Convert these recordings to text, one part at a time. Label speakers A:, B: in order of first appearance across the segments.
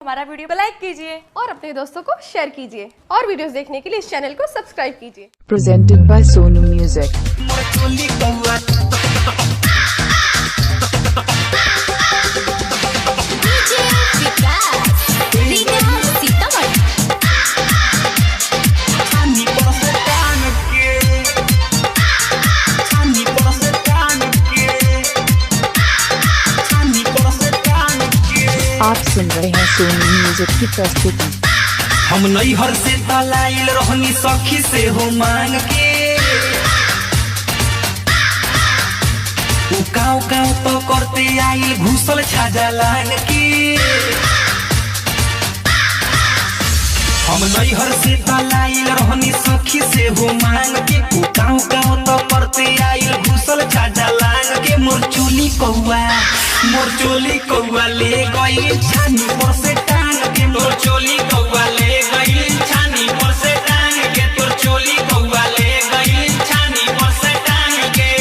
A: हमारा वीडियो को लाइक कीजिए
B: और अपने दोस्तों को शेयर कीजिए और वीडियोस देखने के लिए इस चैनल को सब्सक्राइब कीजिए।
C: Presented by Sonu Music. आप सुन रहे हैं सोनू म्यूजिक की प्रस्तुति।
D: हम नैहर से तलाइल रहनी सखी से हो मांग के काव काव तो करते आइल घुसल छाजा लान के। हम नैहर से तलाइल रहनी सखी से हो मांग के काव काव तो करते आइल घुसल छाजा लान के। मोर चोली कौआ ले गई छानी पर से टांग के। मोर चोली कौआ ले गई छानी पर से टांग के। तोर चोली कौआ ले गई छानी पर से टांग के।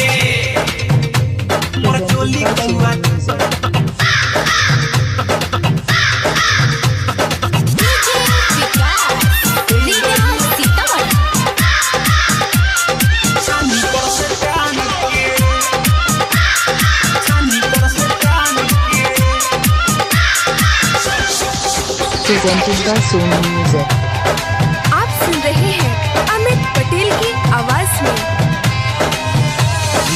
D: मोर चोली कौआ
C: Presented by Sonu Music.
B: आप सुन रहे हैं अमित पटेल की आवाज में।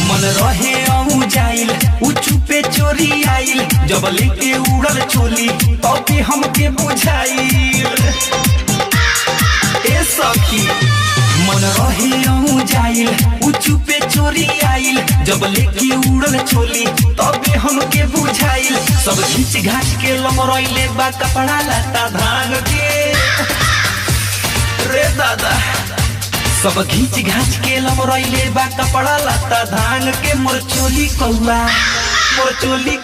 D: मन रहे अहू जाइल उ चुपे चोरी आइल जब लेके उड़ल चोली तबे हमके बुझाइल। ए सखी मन रहे अहू जाइल उ चुपे चोरी आइल जब लेके उड़ल चोली तबे हमके बुझाइल। सब घीच घाच के लमरइले बा कपड़ा लता भांग के रे दादा। सब घीच घाच के लमरइले बा कपड़ा लता धांग के। मोर चोली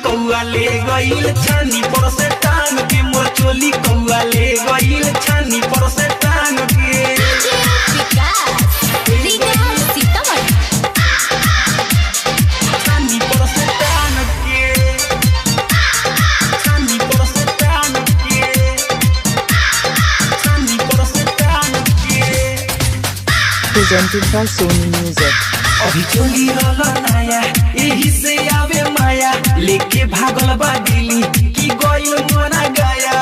D: कौआ ले गइल छानी पर से टांग के। मोर चोली कौआ ले गइल छानी पर से टांग के। छानी पर से टांग के। छानी पर से टांग के। छानी पर से टांग के।
C: Presented by Sonu Music.
D: अभी चोली रहला नया एही से आवे माया लेके भागल बा दिल्ली की गइल मना गया।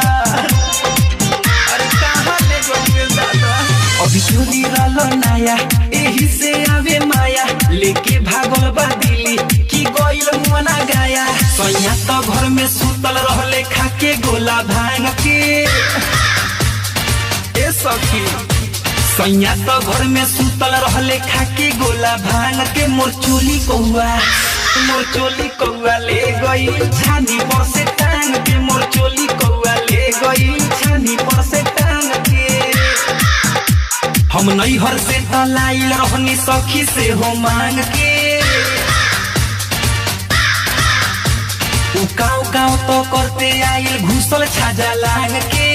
D: अरे कहां ले गइल दादा। अभी चोली रहला नया एही से आवे माया लेके भागल बा दिल्ली की गइल मना गया। सैया तो घर में सुतल रहले खाके गोला भांग के। ए सखी सैया तो घर में सुतल रहले खाके गोला भांग के। मोर चोली कौआ ले गई छानी पर से टांग के। मोर चोली कौआ ले गई छानी पर से टांग के। हम नैहर से तलाइल रहनी सखी से हो मांग के काव काव तो करते आइल घुसल छाजा लांग के।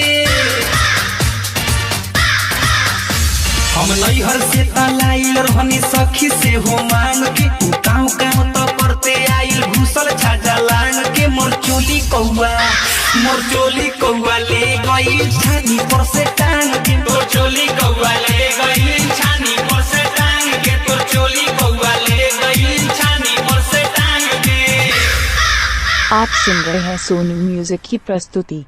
D: हम नैहर से तलाइल रहनी सखी से हो मांग के काव काव तो करते आइल घुसल छाजा लांग के। मोर चोली कौआ ले गई छानी पर से टांग के। तोर चोली कौआ ले गई छानी पर से टांग के। तोर चोली कौआ ले गई छानी पर से टांग के।
C: आप सुन रहे हैं सोनू म्यूजिक की प्रस्तुति।